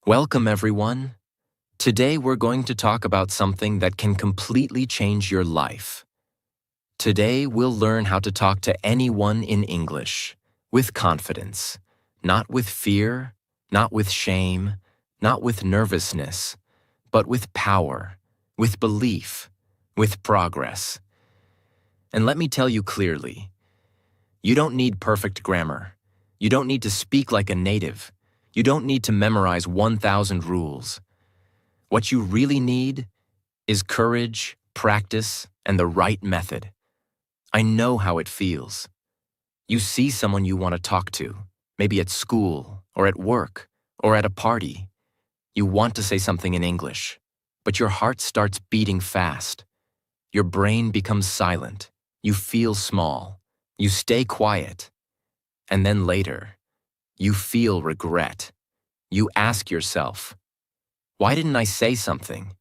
Welcome, everyone. Today we're going to talk about something that can completely change your life. Today we'll learn how to talk to anyone in English with confidence, not with fear, not with shame, not with nervousness, but with power, with belief, with progress. And let me tell you clearly, you don't need perfect grammar. You don't need to speak like a native. You don't need to memorize 1,000 rules. What you really need is courage, practice, and the right method. I know how it feels. You see someone you want to talk to, maybe at school, or at work, or at a party. You want to say something in English, but your heart starts beating fast. Your brain becomes silent. You feel small. You stay quiet. And then later, you feel regret. You ask yourself, why didn't I say something?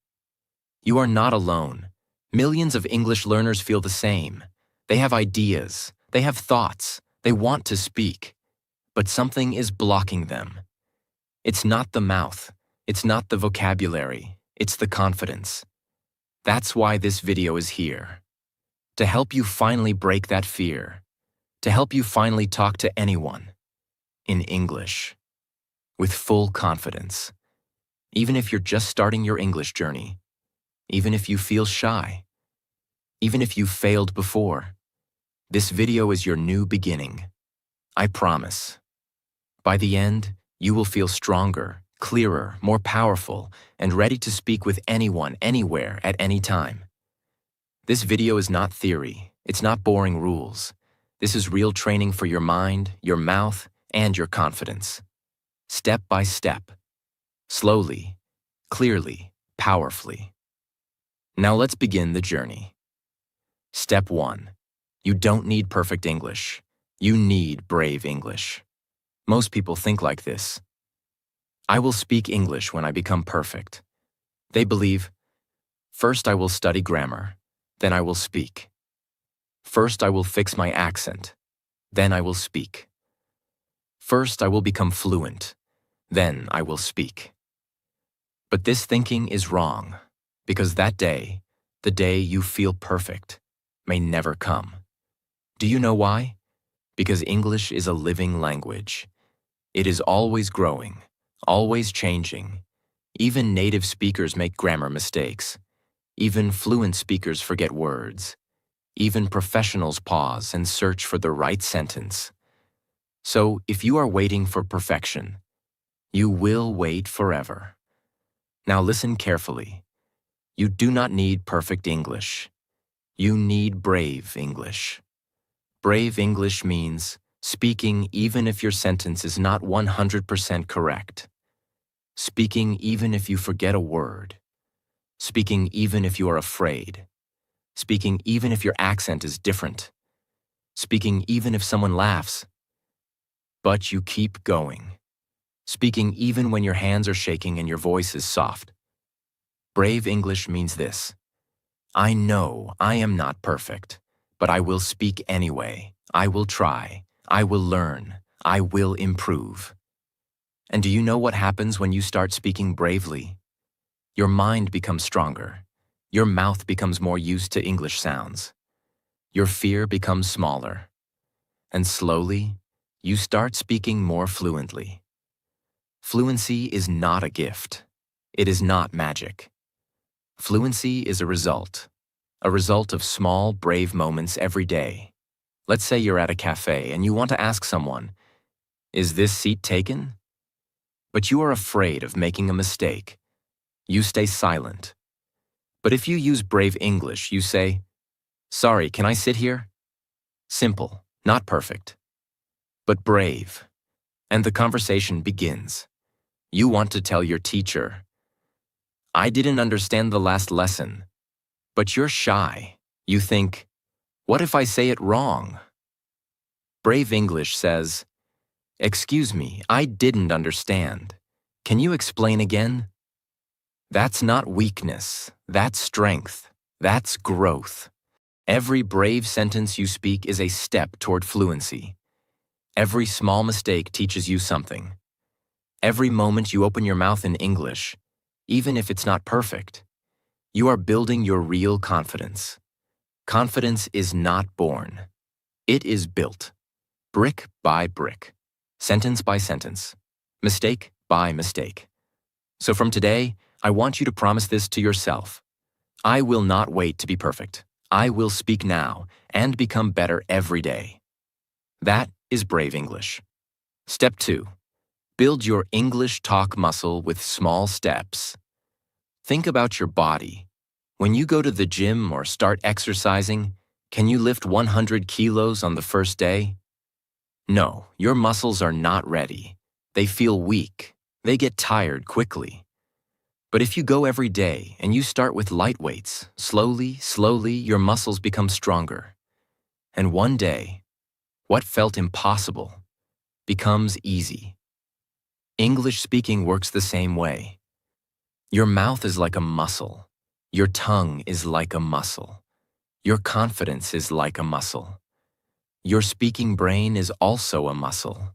You are not alone. Millions of English learners feel the same. They have ideas. They have thoughts. They want to speak. But something is blocking them. It's not the mouth. It's not the vocabulary. It's the confidence. That's why this video is here. To help you finally break that fear. To help you finally talk to anyone. In English. With full confidence. Even if you're just starting your English journey. Even if you feel shy. Even if you've failed before. This video is your new beginning. I promise. By the end, you will feel stronger, clearer, more powerful, and ready to speak with anyone, anywhere, at any time. This video is not theory. It's not boring rules. This is real training for your mind, your mouth, and your confidence. Step by step. Slowly, clearly, powerfully. Now let's begin the journey. Step 1. You don't need perfect English. You need brave English. Most people think like this. I will speak English when I become perfect. They believe, first I will study grammar, then I will speak. First I will fix my accent, then I will speak. First I will become fluent, then I will speak. But this thinking is wrong, because that day, the day you feel perfect, may never come. Do you know why? Because English is a living language. It is always growing, always changing. Even native speakers make grammar mistakes. Even fluent speakers forget words. Even professionals pause and search for the right sentence. So, if you are waiting for perfection, you will wait forever. Now listen carefully. You do not need perfect English. You need brave English. Brave English means speaking even if your sentence is not 100% correct. Speaking even if you forget a word. Speaking even if you are afraid. Speaking even if your accent is different. Speaking even if someone laughs. But you keep going. Speaking even when your hands are shaking and your voice is soft. Brave English means this. I know I am not perfect, but I will speak anyway. I will try. I will learn. I will improve. And do you know what happens when you start speaking bravely? Your mind becomes stronger. Your mouth becomes more used to English sounds. Your fear becomes smaller. And slowly, you start speaking more fluently. Fluency is not a gift. It is not magic. Fluency is a result of small, brave moments every day. Let's say you're at a cafe and you want to ask someone, is this seat taken? But you are afraid of making a mistake. You stay silent. But if you use brave English, you say, sorry, can I sit here? Simple, not perfect, but brave. And the conversation begins. You want to tell your teacher, I didn't understand the last lesson. But you're shy. You think, what if I say it wrong? Brave English says, excuse me, I didn't understand. Can you explain again? That's not weakness. That's strength. That's growth. Every brave sentence you speak is a step toward fluency. Every small mistake teaches you something. Every moment you open your mouth in English, even if it's not perfect, you are building your real confidence. Confidence is not born. It is built, brick by brick, sentence by sentence, mistake by mistake. So from today, I want you to promise this to yourself. I will not wait to be perfect. I will speak now and become better every day. That is brave English. Step 2. Build your English talk muscle with small steps. Think about your body. When you go to the gym or start exercising, can you lift 100 kilos on the first day? No, your muscles are not ready. They feel weak. They get tired quickly. But if you go every day and you start with light weights, slowly, your muscles become stronger. And one day, what felt impossible becomes easy. English speaking works the same way. Your mouth is like a muscle. Your tongue is like a muscle. Your confidence is like a muscle. Your speaking brain is also a muscle.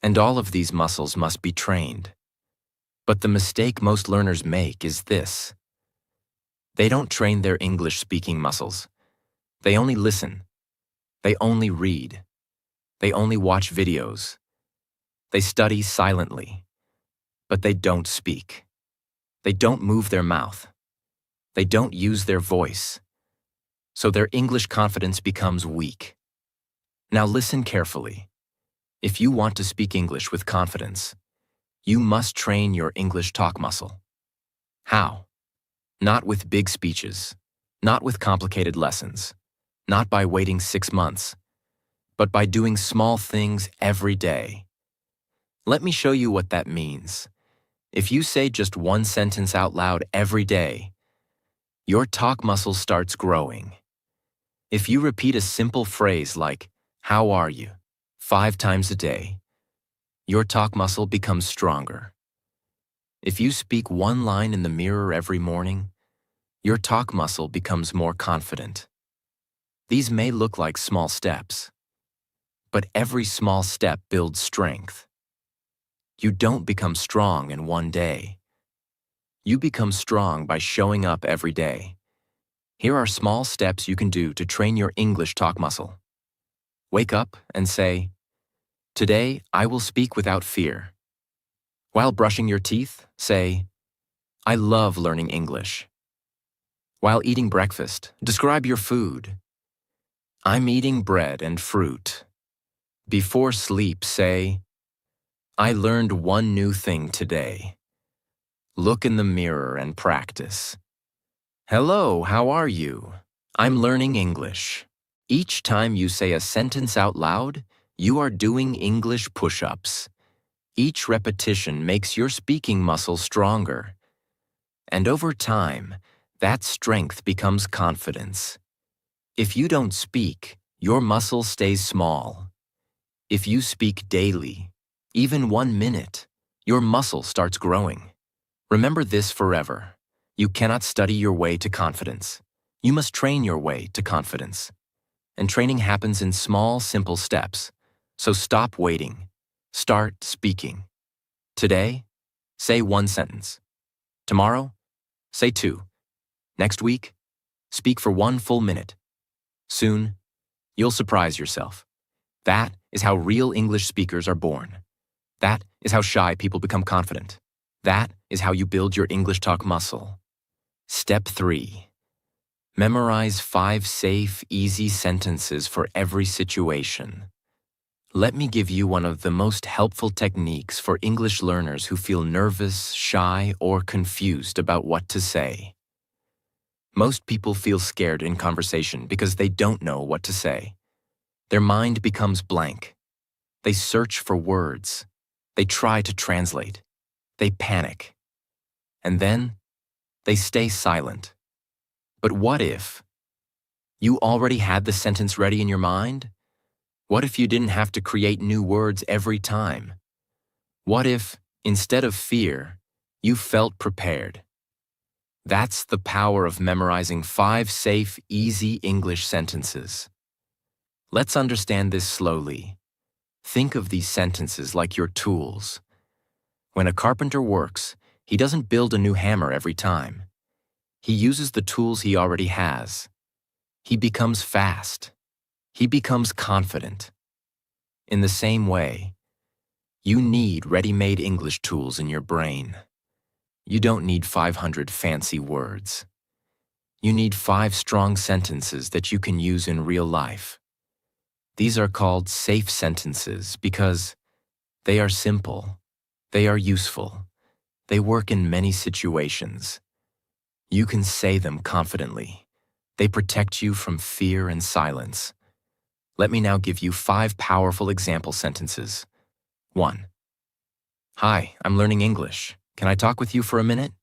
And all of these muscles must be trained. But the mistake most learners make is this. They don't train their English speaking muscles. They only listen. They only read. They only watch videos. They study silently. But they don't speak. They don't move their mouth. They don't use their voice. So their English confidence becomes weak. Now listen carefully. If you want to speak English with confidence, you must train your English talk muscle. How? Not with big speeches, not with complicated lessons, not by waiting 6 months, but by doing small things every day. Let me show you what that means. If you say just one sentence out loud every day, your talk muscle starts growing. If you repeat a simple phrase like, "How are you?" 5 times a day, your talk muscle becomes stronger. If you speak one line in the mirror every morning, your talk muscle becomes more confident. These may look like small steps, but every small step builds strength. You don't become strong in one day. You become strong by showing up every day. Here are small steps you can do to train your English talk muscle. Wake up and say, "Today, I will speak without fear." While brushing your teeth, say, "I love learning English." While eating breakfast, describe your food. "I'm eating bread and fruit." Before sleep, say, "I learned one new thing today." Look in the mirror and practice. "Hello, how are you? I'm learning English." Each time you say a sentence out loud, you are doing English push-ups. Each repetition makes your speaking muscle stronger. And over time, that strength becomes confidence. If you don't speak, your muscle stays small. If you speak daily, even 1 minute, your muscle starts growing. Remember this forever. You cannot study your way to confidence. You must train your way to confidence. And training happens in small, simple steps. So stop waiting. Start speaking. Today, say 1 sentence. Tomorrow, say 2. Next week, speak for 1 full minute. Soon, you'll surprise yourself. That is how real English speakers are born. That is how shy people become confident. That is how you build your English talk muscle. Step 3. Memorize 5 safe, easy sentences for every situation. Let me give you one of the most helpful techniques for English learners who feel nervous, shy, or confused about what to say. Most people feel scared in conversation because they don't know what to say. Their mind becomes blank. They search for words. They try to translate. They panic. And then, they stay silent. But what if you already had the sentence ready in your mind? What if you didn't have to create new words every time? What if, instead of fear, you felt prepared? That's the power of memorizing 5 safe, easy English sentences. Let's understand this slowly. Think of these sentences like your tools. When a carpenter works, he doesn't build a new hammer every time. He uses the tools he already has. He becomes fast. He becomes confident. In the same way, you need ready-made English tools in your brain. You don't need 500 fancy words. You need 5 strong sentences that you can use in real life. These are called safe sentences because they are simple, they are useful, they work in many situations. You can say them confidently. They protect you from fear and silence. Let me now give you 5 powerful example sentences. 1. Hi, I'm learning English. Can I talk with you for a minute?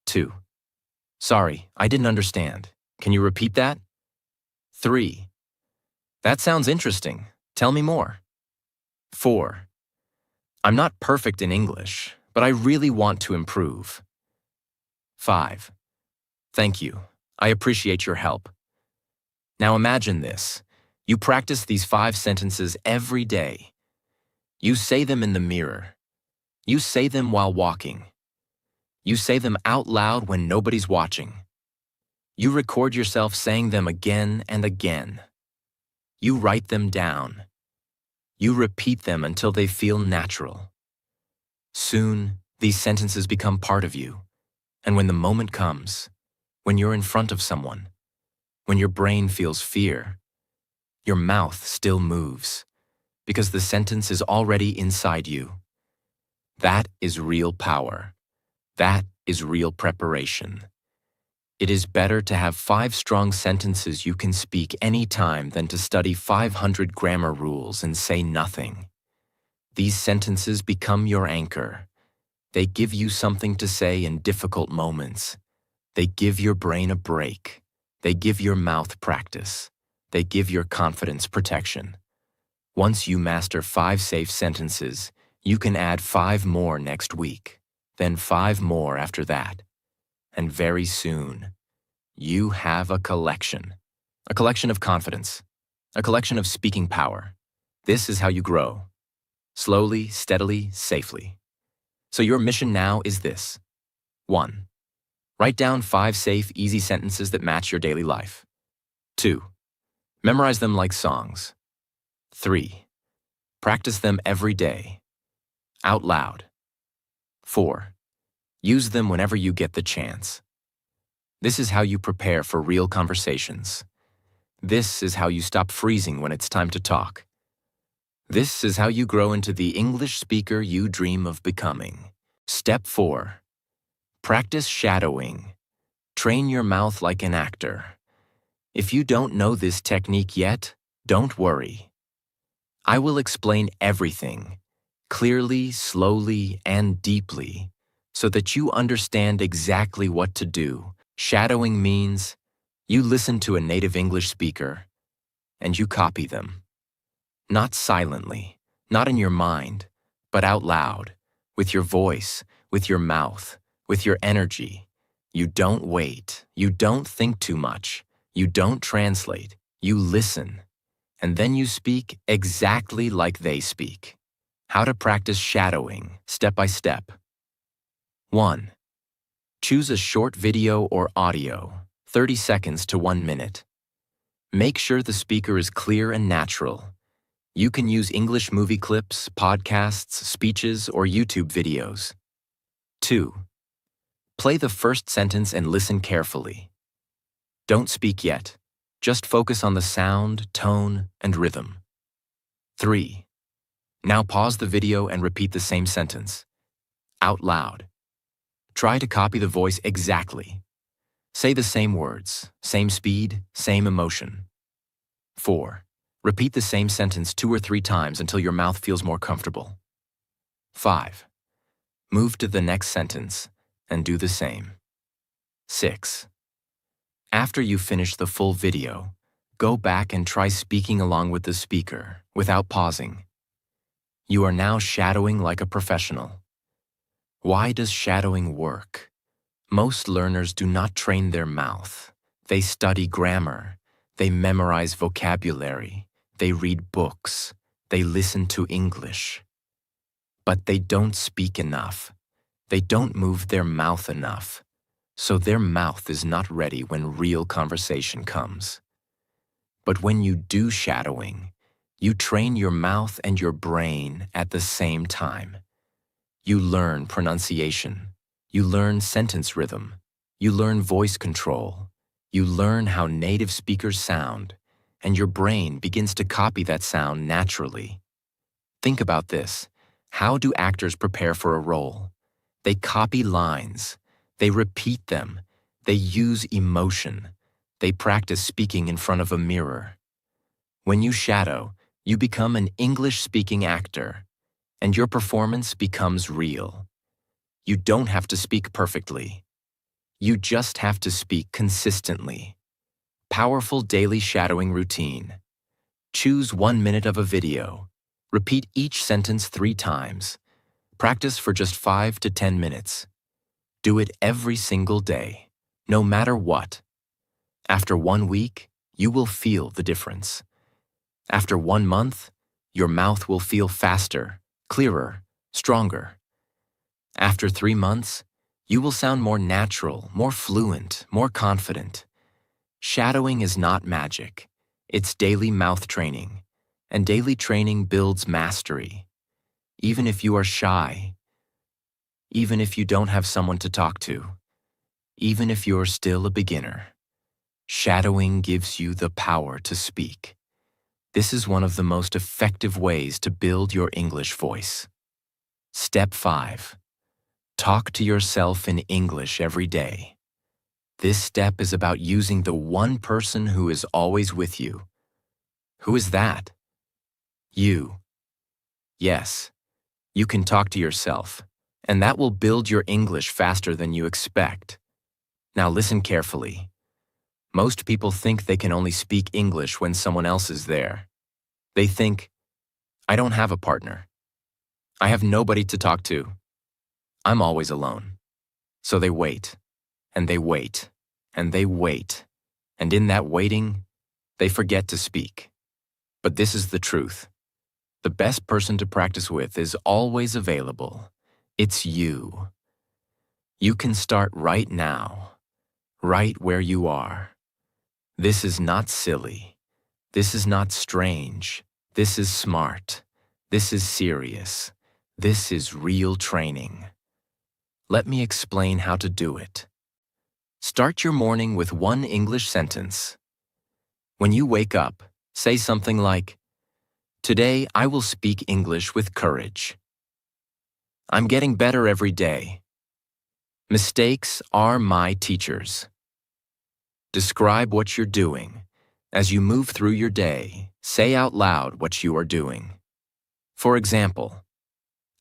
2. Sorry, I didn't understand. Can you repeat that? 3. That sounds interesting. Tell me more. 4. I'm not perfect in English, but I really want to improve. 5. Thank you. I appreciate your help. Now imagine this. You practice these 5 sentences every day. You say them in the mirror. You say them while walking. You say them out loud when nobody's watching. You record yourself saying them again and again. You write them down. You repeat them until they feel natural. Soon, these sentences become part of you. And when the moment comes, when you're in front of someone, when your brain feels fear, your mouth still moves, because the sentence is already inside you. That is real power. That is real preparation. It is better to have 5 strong sentences you can speak any time than to study 500 grammar rules and say nothing. These sentences become your anchor. They give you something to say in difficult moments. They give your brain a break. They give your mouth practice. They give your confidence protection. Once you master 5 safe sentences, you can add 5 more next week, then 5 more after that. And very soon, you have a collection of confidence, a collection of speaking power. This is how you grow. Slowly, steadily, safely. So your mission now is this. 1. Write down 5 safe, easy sentences that match your daily life. 2. Memorize them like songs. 3. Practice them every day, out loud. 4. Use them whenever you get the chance. This is how you prepare for real conversations. This is how you stop freezing when it's time to talk. This is how you grow into the English speaker you dream of becoming. Step 4. Practice shadowing. Train your mouth like an actor. If you don't know this technique yet, don't worry. I will explain everything, clearly, slowly, and deeply, so that you understand exactly what to do. Shadowing means you listen to a native English speaker and you copy them. Not silently, not in your mind, but out loud, with your voice, with your mouth, with your energy. You don't wait, you don't think too much, you don't translate, you listen, and then you speak exactly like they speak. How to practice shadowing, step by step. 1. Choose a short video or audio, 30 seconds to 1 minute. Make sure the speaker is clear and natural. You can use English movie clips, podcasts, speeches, or YouTube videos. 2. Play the first sentence and listen carefully. Don't speak yet. Just focus on the sound, tone, and rhythm. 3. Now pause the video and repeat the same sentence, out loud. Try to copy the voice exactly. Say the same words, same speed, same emotion. 4. Repeat the same sentence 2 or 3 times until your mouth feels more comfortable. 5. Move to the next sentence and do the same. 6. After you finish the full video, go back and try speaking along with the speaker without pausing. You are now shadowing like a professional. Why does shadowing work? Most learners do not train their mouth. They study grammar. They memorize vocabulary. They read books. They listen to English. but they don't speak enough. They don't move their mouth enough. So their mouth is not ready when real conversation comes. But when you do shadowing, you train your mouth and your brain at the same time. You learn pronunciation. You learn sentence rhythm. You learn voice control. You learn how native speakers sound, and your brain begins to copy that sound naturally. Think about this. How do actors prepare for a role? They copy lines. They repeat them. They use emotion. They practice speaking in front of a mirror. When you shadow, you become an English-speaking actor, and your performance becomes real. You don't have to speak perfectly. You just have to speak consistently. Powerful daily shadowing routine. Choose 1 minute of a video. Repeat each sentence 3 times. Practice for just 5 to 10 minutes. Do it every single day, no matter what. After 1 week, you will feel the difference. After 1 month, your mouth will feel faster, clearer, stronger. After 3 months, you will sound more natural, more fluent, more confident. Shadowing is not magic. It's daily mouth training, and daily training builds mastery. Even if you are shy, even if you don't have someone to talk to, even if you're still a beginner, shadowing gives you the power to speak. This is one of the most effective ways to build your English voice. Step 5. Talk to yourself in English every day. This step is about using the one person who is always with you. Who is that? You. Yes, you can talk to yourself, and that will build your English faster than you expect. Now listen carefully. Most people think they can only speak English when someone else is there. They think, I don't have a partner. I have nobody to talk to. I'm always alone. So they wait, and they wait, and they wait, and in that waiting, they forget to speak. But this is the truth. The best person to practice with is always available. It's you. You can start right now, right where you are. This is not silly. This is not strange. This is smart. This is serious. This is real training. Let me explain how to do it. Start your morning with 1 English sentence. When you wake up, say something like, Today I will speak English with courage. I'm getting better every day. Mistakes are my teachers. Describe what you're doing. As you move through your day, say out loud what you are doing. For example,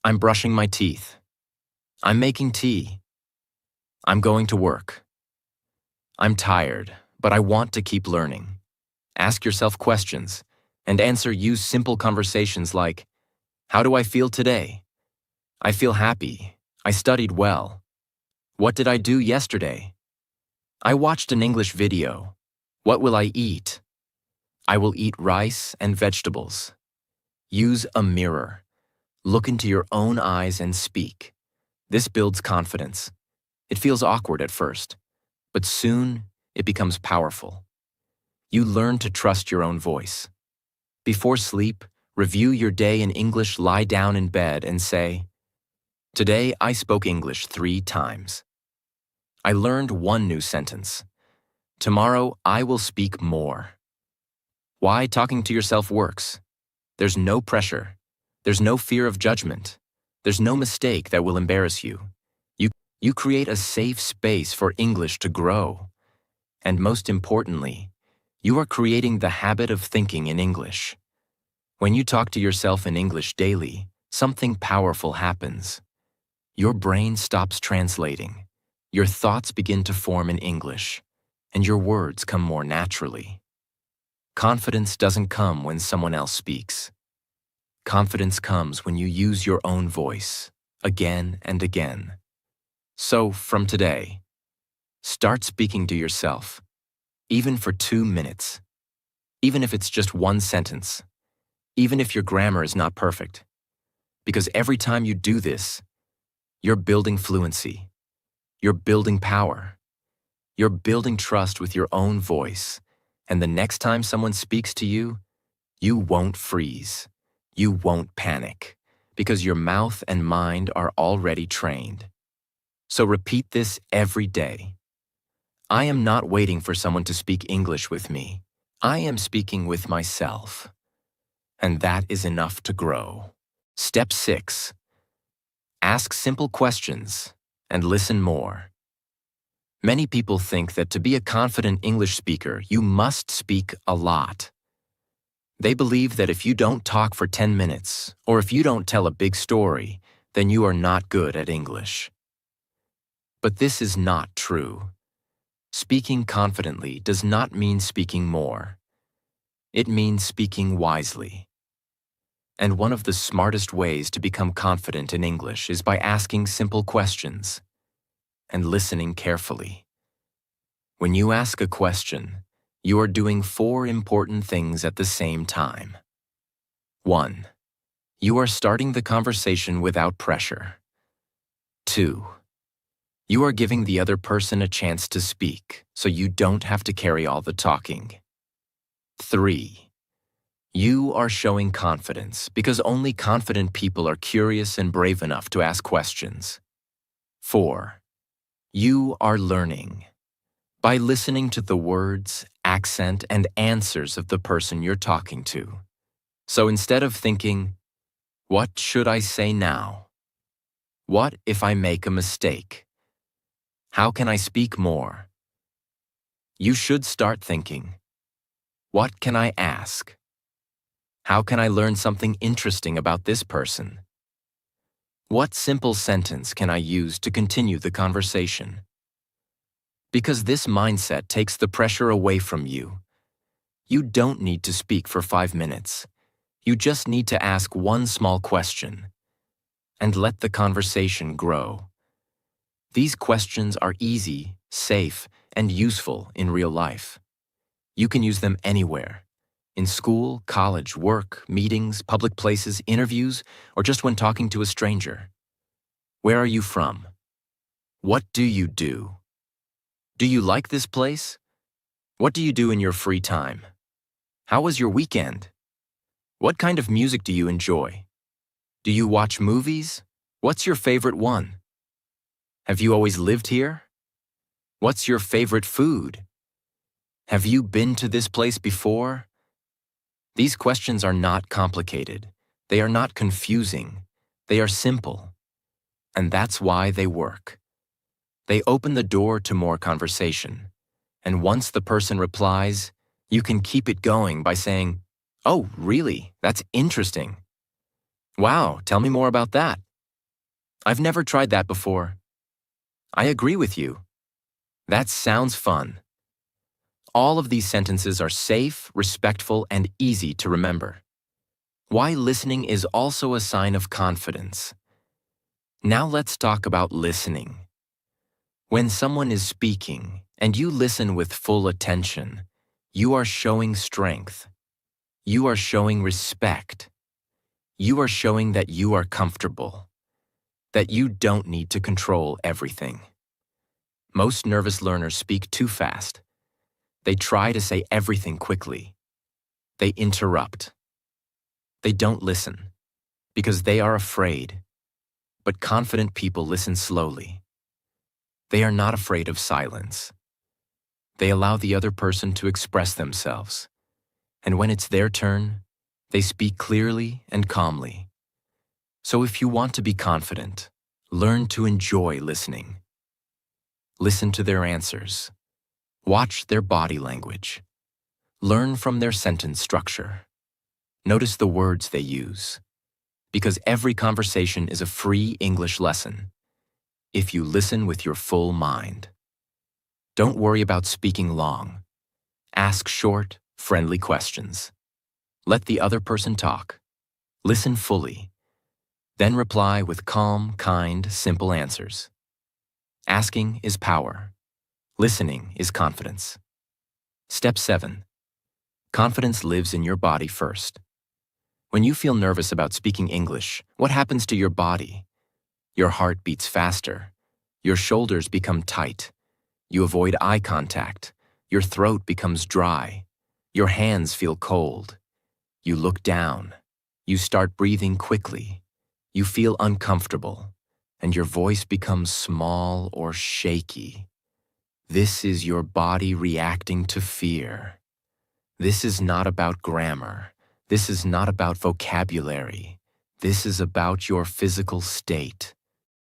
I'm brushing my teeth. I'm making tea. I'm going to work. I'm tired, but I want to keep learning. Ask yourself questions and use simple conversations like, How do I feel today? I feel happy. I studied well. What did I do yesterday? I watched an English video. What will I eat? I will eat rice and vegetables. Use a mirror. Look into your own eyes and speak. This builds confidence. It feels awkward at first, but soon it becomes powerful. You learn to trust your own voice. Before sleep, review your day in English, lie down in bed and say, Today I spoke English 3 times. I learned 1 new sentence. Tomorrow I will speak more. Why talking to yourself works? There's no pressure. There's no fear of judgment. There's no mistake that will embarrass you. You create a safe space for English to grow. And most importantly, you are creating the habit of thinking in English. When you talk to yourself in English daily, something powerful happens. Your brain stops translating. Your thoughts begin to form in English, and your words come more naturally. Confidence doesn't come when someone else speaks. Confidence comes when you use your own voice, again and again. So, from today, start speaking to yourself, even for 2 minutes, even if it's just 1 sentence, even if your grammar is not perfect. Because every time you do this, you're building fluency. You're building power. You're building trust with your own voice. And the next time someone speaks to you, you won't freeze. You won't panic. Because your mouth and mind are already trained. So repeat this every day. I am not waiting for someone to speak English with me. I am speaking with myself. And that is enough to grow. Step 6. Ask simple questions and listen more. Many people think that to be a confident English speaker, you must speak a lot. They believe that if you don't talk for 10 minutes, or if you don't tell a big story, then you are not good at English. But this is not true. Speaking confidently does not mean speaking more. It means speaking wisely. And one of the smartest ways to become confident in English is by asking simple questions and listening carefully. When you ask a question, you are doing 4 important things at the same time. 1. You are starting the conversation without pressure. 2. You are giving the other person a chance to speak, so you don't have to carry all the talking. 3. You are showing confidence because only confident people are curious and brave enough to ask questions. 4. You are learning by listening to the words, accent, and answers of the person you're talking to. So instead of thinking, what should I say now? What if I make a mistake? How can I speak more? You should start thinking, what can I ask? How can I learn something interesting about this person? What simple sentence can I use to continue the conversation? Because this mindset takes the pressure away from you. You don't need to speak for 5 minutes. You just need to ask one small question and let the conversation grow. These questions are easy, safe, and useful in real life. You can use them anywhere. In school, college, work, meetings, public places, interviews, or just when talking to a stranger. Where are you from? What do you do? Do you like this place? What do you do in your free time? How was your weekend? What kind of music do you enjoy? Do you watch movies? What's your favorite one? Have you always lived here? What's your favorite food? Have you been to this place before? These questions are not complicated. They are not confusing. They are simple. And that's why they work. They open the door to more conversation. And once the person replies, you can keep it going by saying, "Oh, really? That's interesting. Wow, tell me more about that. I've never tried that before. I agree with you. That sounds fun." All of these sentences are safe, respectful, and easy to remember. Why listening is also a sign of confidence. Now let's talk about listening. When someone is speaking and you listen with full attention, you are showing strength. You are showing respect. You are showing that you are comfortable, that you don't need to control everything. Most nervous learners speak too fast. They try to say everything quickly. They interrupt. They don't listen because they are afraid. But confident people listen slowly. They are not afraid of silence. They allow the other person to express themselves. And when it's their turn, they speak clearly and calmly. So if you want to be confident, learn to enjoy listening. Listen to their answers. Watch their body language. Learn from their sentence structure. Notice the words they use. Because every conversation is a free English lesson if you listen with your full mind. Don't worry about speaking long. Ask short, friendly questions. Let the other person talk. Listen fully. Then reply with calm, kind, simple answers. Asking is power. Listening is confidence. Step 7. Confidence lives in your body first. When you feel nervous about speaking English, what happens to your body? Your heart beats faster. Your shoulders become tight. You avoid eye contact. Your throat becomes dry. Your hands feel cold. You look down. You start breathing quickly. You feel uncomfortable, and your voice becomes small or shaky. This is your body reacting to fear. This is not about grammar. This is not about vocabulary. This is about your physical state.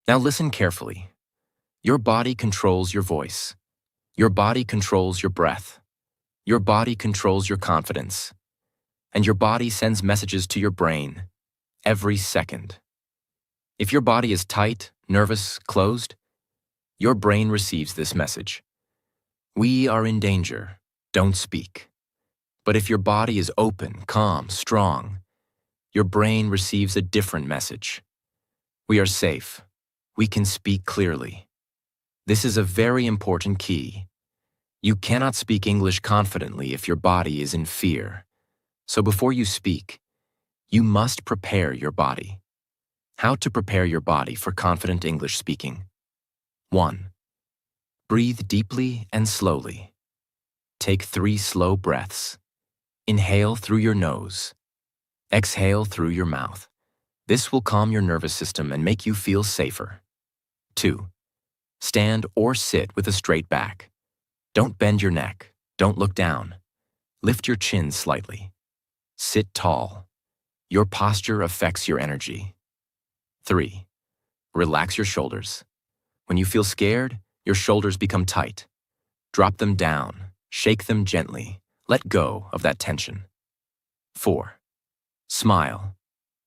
Now listen carefully. Your body controls your voice. Your body controls your breath. Your body controls your confidence. And your body sends messages to your brain every second. If your body is tight, nervous, closed, your brain receives this message. We are in danger. Don't speak. But if your body is open, calm, strong, your brain receives a different message. We are safe. We can speak clearly. This is a very important key. You cannot speak English confidently if your body is in fear. So before you speak, you must prepare your body. How to prepare your body for confident English speaking. 1. Breathe deeply and slowly. Take 3 slow breaths. Inhale through your nose. Exhale through your mouth. This will calm your nervous system and make you feel safer. 2. Stand or sit with a straight back. Don't bend your neck. Don't look down. Lift your chin slightly. Sit tall. Your posture affects your energy. 3. Relax your shoulders. When you feel scared, your shoulders become tight. Drop them down. Shake them gently. Let go of that tension. 4. Smile,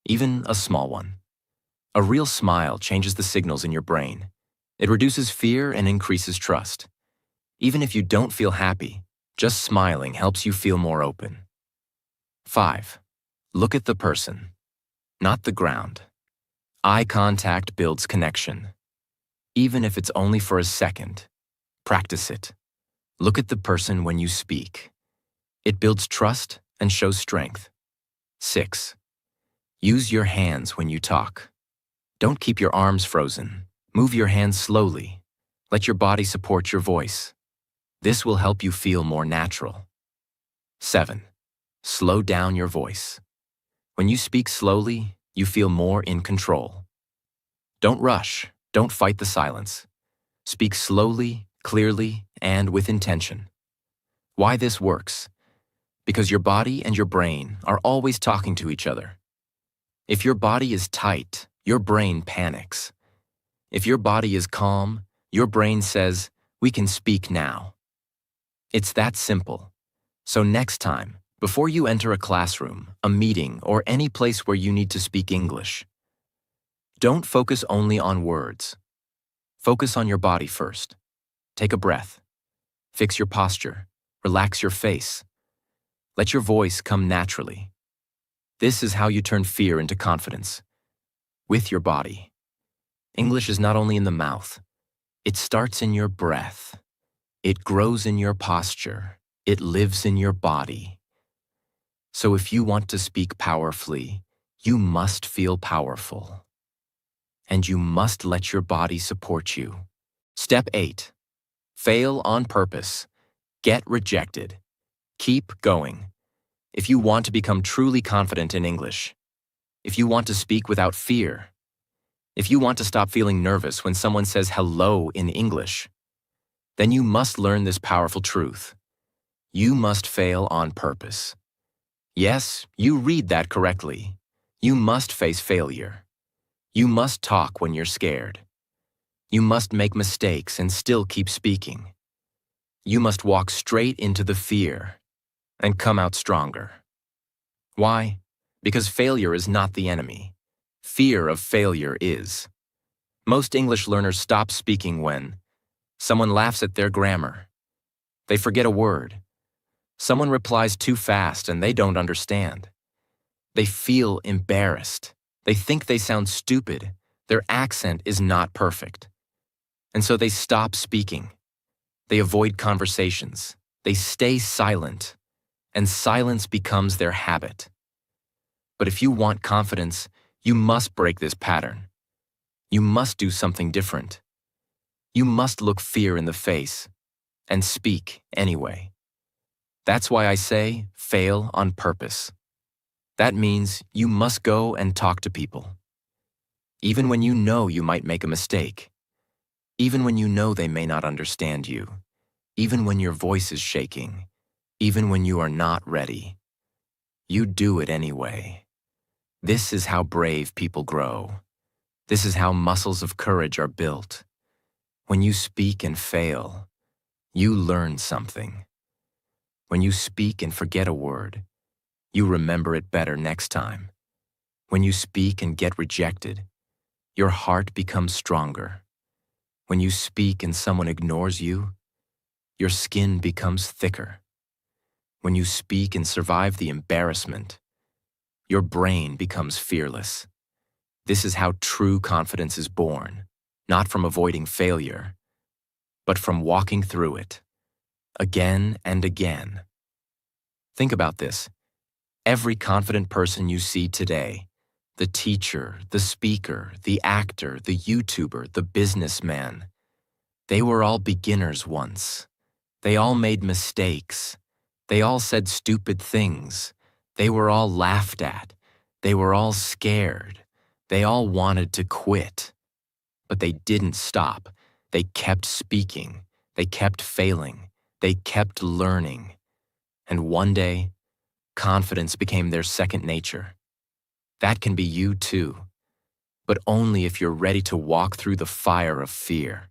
even a small one. A real smile changes the signals in your brain. It reduces fear and increases trust. Even if you don't feel happy, just smiling helps you feel more open. 5. Look at the person, not the ground. Eye contact builds connection. Even if it's only for a second, practice it. Look at the person when you speak. It builds trust and shows strength. 6. Use your hands when you talk. Don't keep your arms frozen. Move your hands slowly. Let your body support your voice. This will help you feel more natural. 7. Slow down your voice. When you speak slowly, you feel more in control. Don't rush. Don't fight the silence. Speak slowly, clearly, and with intention. Why this works? Because your body and your brain are always talking to each other. If your body is tight, your brain panics. If your body is calm, your brain says, we can speak now. It's that simple. So next time, before you enter a classroom, a meeting, or any place where you need to speak English, don't focus only on words. Focus on your body first. Take a breath. Fix your posture. Relax your face. Let your voice come naturally. This is how you turn fear into confidence. With your body. English is not only in the mouth. It starts in your breath. It grows in your posture. It lives in your body. So if you want to speak powerfully, you must feel powerful. And you must let your body support you. Step 8. Fail on purpose. Get rejected. Keep going. If you want to become truly confident in English, if you want to speak without fear, if you want to stop feeling nervous when someone says hello in English, then you must learn this powerful truth. You must fail on purpose. Yes, you read that correctly. You must face failure. You must talk when you're scared. You must make mistakes and still keep speaking. You must walk straight into the fear and come out stronger. Why? Because failure is not the enemy. Fear of failure is. Most English learners stop speaking when someone laughs at their grammar. They forget a word. Someone replies too fast and they don't understand. They feel embarrassed. They think they sound stupid. Their accent is not perfect. And so they stop speaking. They avoid conversations. They stay silent. And silence becomes their habit. But if you want confidence, you must break this pattern. You must do something different. You must look fear in the face and speak anyway. That's why I say fail on purpose. That means you must go and talk to people. Even when you know you might make a mistake. Even when you know they may not understand you. Even when your voice is shaking. Even when you are not ready. You do it anyway. This is how brave people grow. This is how muscles of courage are built. When you speak and fail, you learn something. When you speak and forget a word, you remember it better next time. When you speak and get rejected, your heart becomes stronger. When you speak and someone ignores you, your skin becomes thicker. When you speak and survive the embarrassment, your brain becomes fearless. This is how true confidence is born, not from avoiding failure, but from walking through it, again and again. Think about this. Every confident person you see today, the teacher, the speaker, the actor, the YouTuber, the businessman, they were all beginners once. They all made mistakes. They all said stupid things. They were all laughed at. They were all scared. They all wanted to quit. But they didn't stop. They kept speaking. They kept failing. They kept learning. And one day, confidence became their second nature. That can be you too, but only if you're ready to walk through the fire of fear.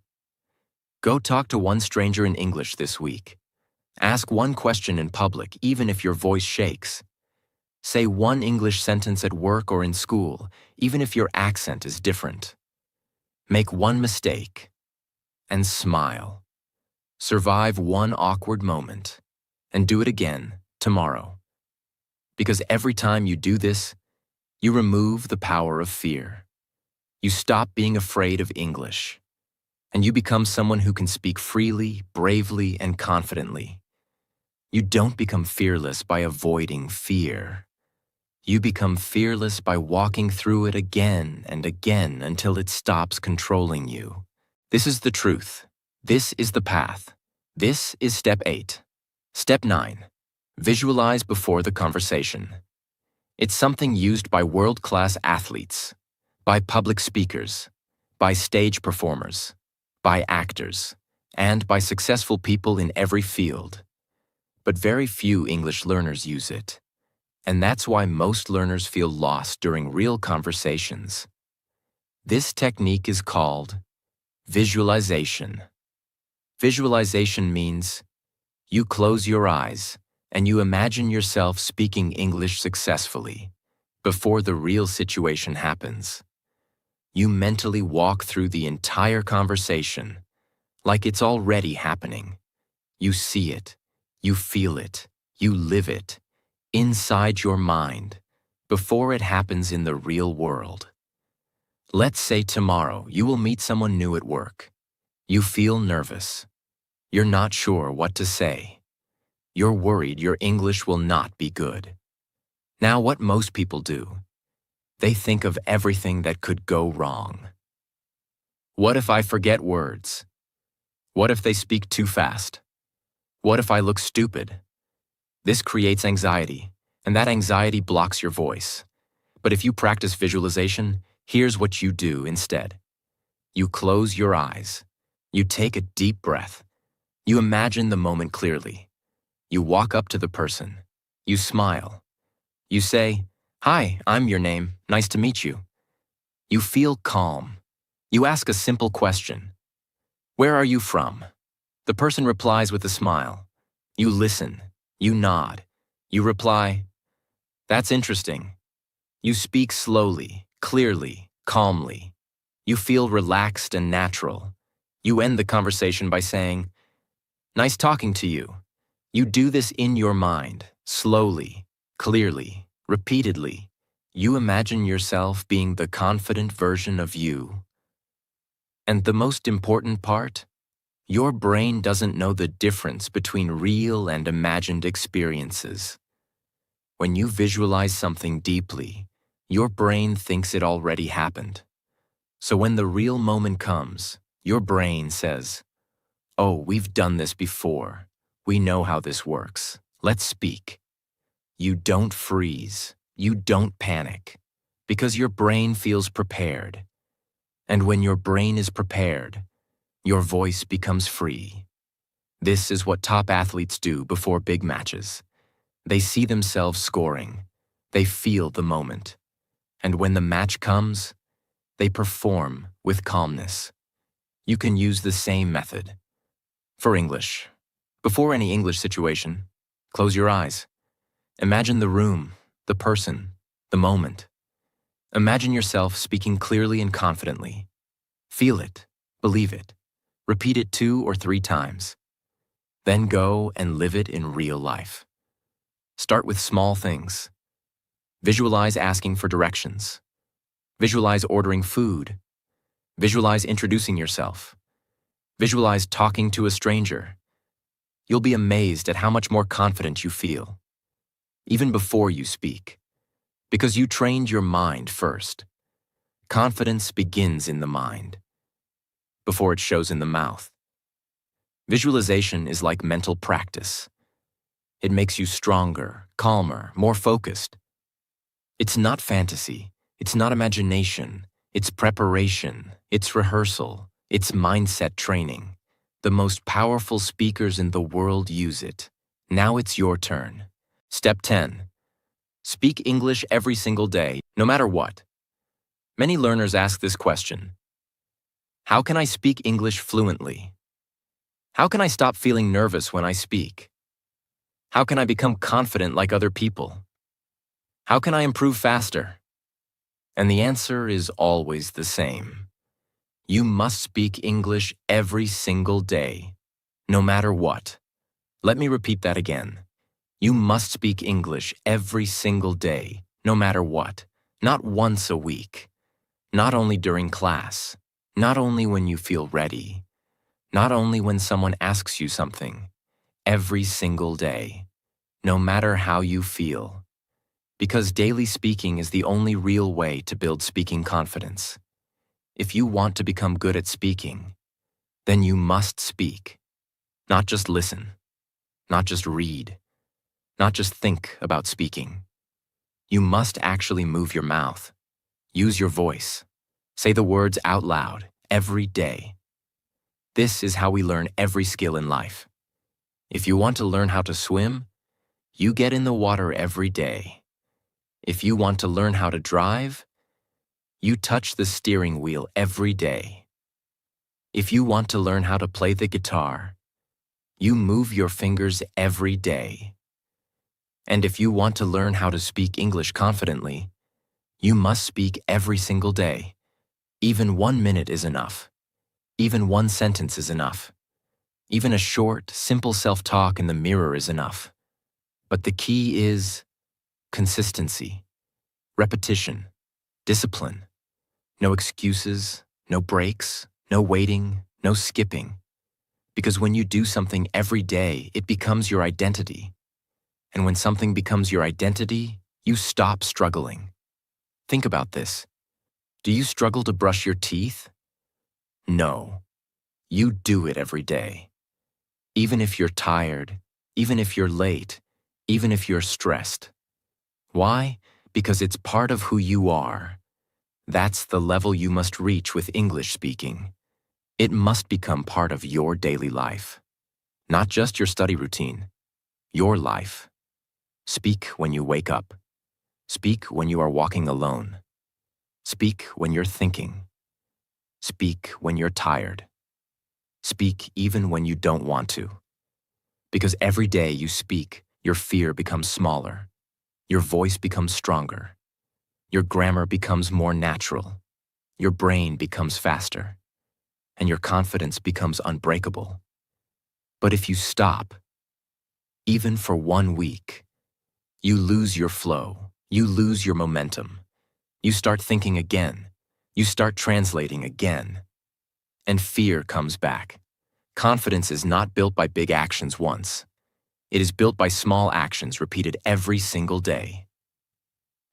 Go talk to one stranger in English this week. Ask one question in public, even if your voice shakes. Say one English sentence at work or in school, even if your accent is different. Make one mistake and smile. Survive one awkward moment and do it again tomorrow. Because every time you do this, you remove the power of fear. You stop being afraid of English, and you become someone who can speak freely, bravely, and confidently. You don't become fearless by avoiding fear. You become fearless by walking through it again and again until it stops controlling you. This is the truth. This is the path. This is step 8. Step 9. Visualize before the conversation. It's something used by world-class athletes, by public speakers, by stage performers, by actors, and by successful people in every field. But very few English learners use it. And that's why most learners feel lost during real conversations. This technique is called visualization. Visualization means you close your eyes and you imagine yourself speaking English successfully before the real situation happens. You mentally walk through the entire conversation like it's already happening. You see it, you feel it, you live it, inside your mind, before it happens in the real world. Let's say tomorrow you will meet someone new at work. You feel nervous. You're not sure what to say. You're worried your English will not be good. Now, what most people do, they think of everything that could go wrong. What if I forget words? What if they speak too fast? What if I look stupid? This creates anxiety, and that anxiety blocks your voice. But if you practice visualization, here's what you do instead. You close your eyes. You take a deep breath. You imagine the moment clearly. You walk up to the person. You smile. You say, "Hi, I'm your name. Nice to meet you." You feel calm. You ask a simple question. "Where are you from?" The person replies with a smile. You listen. You nod. You reply, "That's interesting." You speak slowly, clearly, calmly. You feel relaxed and natural. You end the conversation by saying, "Nice talking to you." You do this in your mind, slowly, clearly, repeatedly. You imagine yourself being the confident version of you. And the most important part? Your brain doesn't know the difference between real and imagined experiences. When you visualize something deeply, Your brain thinks it already happened. So when the real moment comes, your brain says, "Oh, we've done this before. We know how this works. Let's speak." You don't freeze. You don't panic. Because your brain feels prepared. And when your brain is prepared, your voice becomes free. This is what top athletes do before big matches. They see themselves scoring. They feel the moment. And when the match comes, they perform with calmness. You can use the same method. For English, before any English situation, close your eyes. Imagine the room, the person, the moment. Imagine yourself speaking clearly and confidently. Feel it, believe it. Repeat it 2 or 3 times. Then go and live it in real life. Start with small things. Visualize asking for directions. Visualize ordering food. Visualize introducing yourself. Visualize talking to a stranger. You'll be amazed at how much more confident you feel, even before you speak, because you trained your mind first. Confidence begins in the mind, before it shows in the mouth. Visualization is like mental practice. It makes you stronger, calmer, more focused. It's not fantasy. It's not imagination. It's preparation. It's rehearsal. It's mindset training. The most powerful speakers in the world use it. Now it's your turn. Step 10. Speak English every single day, no matter what. Many learners ask this question. How can I speak English fluently? How can I stop feeling nervous when I speak? How can I become confident like other people? How can I improve faster? And the answer is always the same. You must speak English every single day, no matter what. Let me repeat that again. You must speak English every single day, no matter what. Not once a week. Not only during class. Not only when you feel ready. Not only when someone asks you something. Every single day, no matter how you feel. Because daily speaking is the only real way to build speaking confidence. If you want to become good at speaking, then you must speak. Not just listen. Not just read. Not just think about speaking. You must actually move your mouth. Use your voice. Say the words out loud every day. This is how we learn every skill in life. If you want to learn how to swim, you get in the water every day. If you want to learn how to drive, you touch the steering wheel every day. If you want to learn how to play the guitar, you move your fingers every day. And if you want to learn how to speak English confidently, you must speak every single day. Even 1 minute is enough. Even 1 sentence is enough. Even a short, simple self-talk in the mirror is enough. But the key is consistency, repetition, discipline. No excuses, no breaks, no waiting, no skipping. Because when you do something every day, it becomes your identity. And when something becomes your identity, you stop struggling. Think about this. Do you struggle to brush your teeth? No. You do it every day. Even if you're tired, even if you're late, even if you're stressed. Why? Because it's part of who you are. That's the level you must reach with English speaking. It must become part of your daily life. Not just your study routine. Your life. Speak when you wake up. Speak when you are walking alone. Speak when you're thinking. Speak when you're tired. Speak even when you don't want to. Because every day you speak, your fear becomes smaller. Your voice becomes stronger. Your grammar becomes more natural. Your brain becomes faster. And your confidence becomes unbreakable. But if you stop, even for 1 week, you lose your flow. You lose your momentum. You start thinking again. You start translating again. And fear comes back. Confidence is not built by big actions once. It is built by small actions repeated every single day.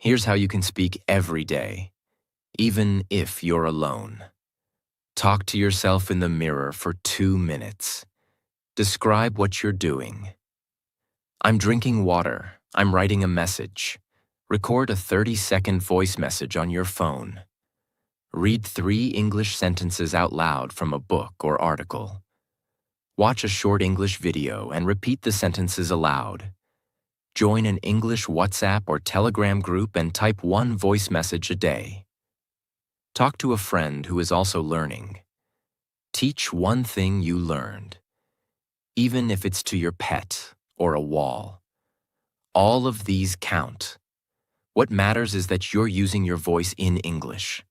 Here's how you can speak every day, even if you're alone. Talk to yourself in the mirror for 2 minutes. Describe what you're doing. I'm drinking water. I'm writing a message. Record a 30-second voice message on your phone. Read 3 English sentences out loud from a book or article. Watch a short English video and repeat the sentences aloud. Join an English WhatsApp or Telegram group and type 1 voice message a day. Talk to a friend who is also learning. Teach one thing you learned, even if it's to your pet or a wall. All of these count. What matters is that you're using your voice in English.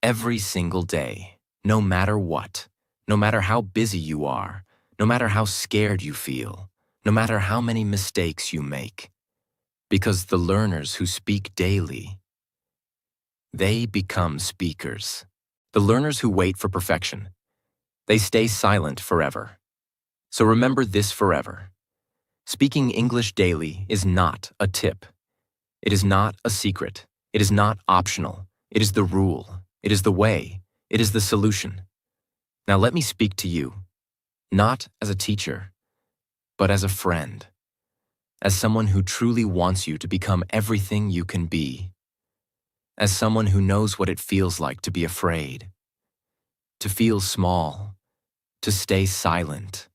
Every single day, no matter what, no matter how busy you are, no matter how scared you feel, no matter how many mistakes you make. Because the learners who speak daily, they become speakers. The learners who wait for perfection, they stay silent forever. So remember this forever. Speaking English daily is not a tip. It is not a secret. It is not optional. It is the rule. It is the way. It is the solution. Now let me speak to you, not as a teacher, but as a friend, as someone who truly wants you to become everything you can be, as someone who knows what it feels like to be afraid, to feel small, to stay silent,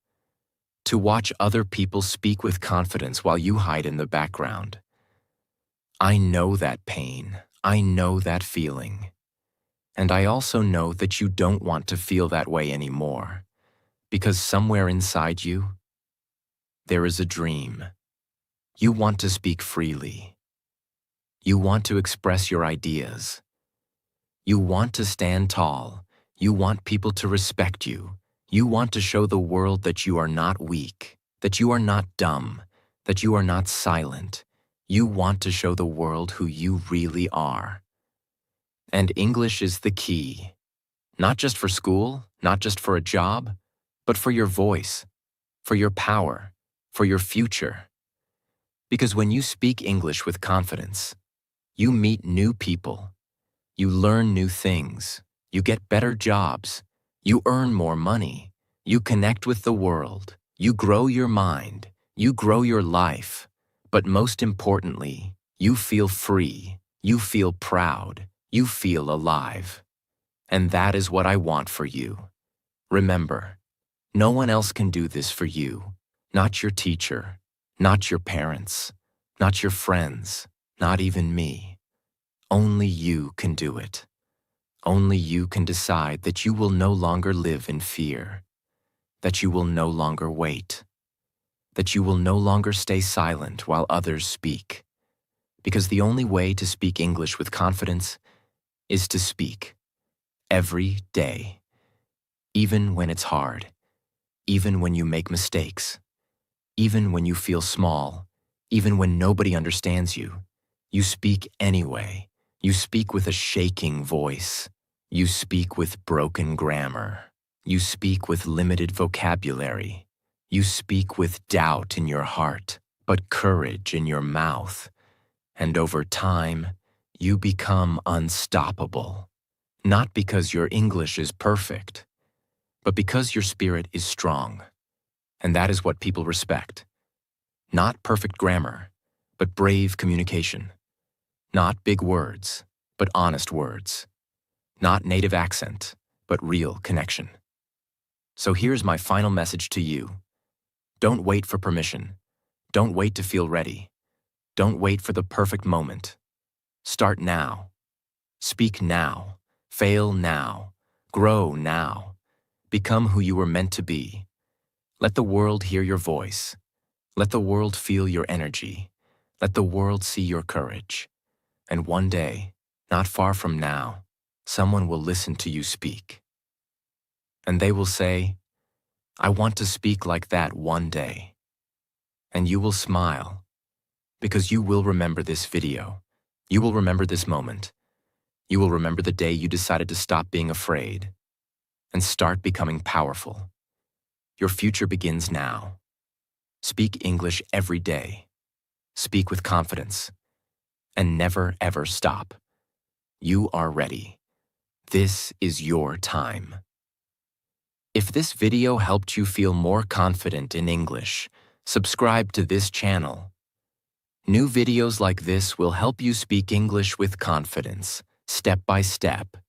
to watch other people speak with confidence while you hide in the background. I know that pain. I know that feeling. And I also know that you don't want to feel that way anymore, because somewhere inside you, there is a dream. You want to speak freely. You want to express your ideas. You want to stand tall. You want people to respect you. You want to show the world that you are not weak, that you are not dumb, that you are not silent. You want to show the world who you really are. And English is the key, not just for school, not just for a job, but for your voice, for your power, for your future. Because when you speak English with confidence, you meet new people, you learn new things, you get better jobs, you earn more money, you connect with the world, you grow your mind, you grow your life, but most importantly, you feel free, you feel proud, you feel alive. And that is what I want for you. Remember, no one else can do this for you, not your teacher, not your parents, not your friends, not even me. Only you can do it. Only you can decide that you will no longer live in fear, that you will no longer wait, that you will no longer stay silent while others speak. Because the only way to speak English with confidence is to speak every day, even when it's hard, even when you make mistakes, even when you feel small, even when nobody understands you. You speak anyway. You speak with a shaking voice. You speak with broken grammar. You speak with limited vocabulary. You speak with doubt in your heart, but courage in your mouth. And over time, you become unstoppable. Not because your English is perfect, but because your spirit is strong. And that is what people respect. Not perfect grammar, but brave communication. Not big words, but honest words. Not native accent, but real connection. So here's my final message to you. Don't wait for permission. Don't wait to feel ready. Don't wait for the perfect moment. Start now. Speak now. Fail now. Grow now. Become who you were meant to be. Let the world hear your voice. Let the world feel your energy. Let the world see your courage. And one day, not far from now, someone will listen to you speak. And they will say, I want to speak like that one day. And you will smile, because you will remember this video. You will remember this moment. You will remember the day you decided to stop being afraid and start becoming powerful. Your future begins now. Speak English every day. Speak with confidence. and never ever stop. You are ready. This is your time. If this video helped you feel more confident in English, subscribe to this channel. New videos like this will help you speak English with confidence, step by step.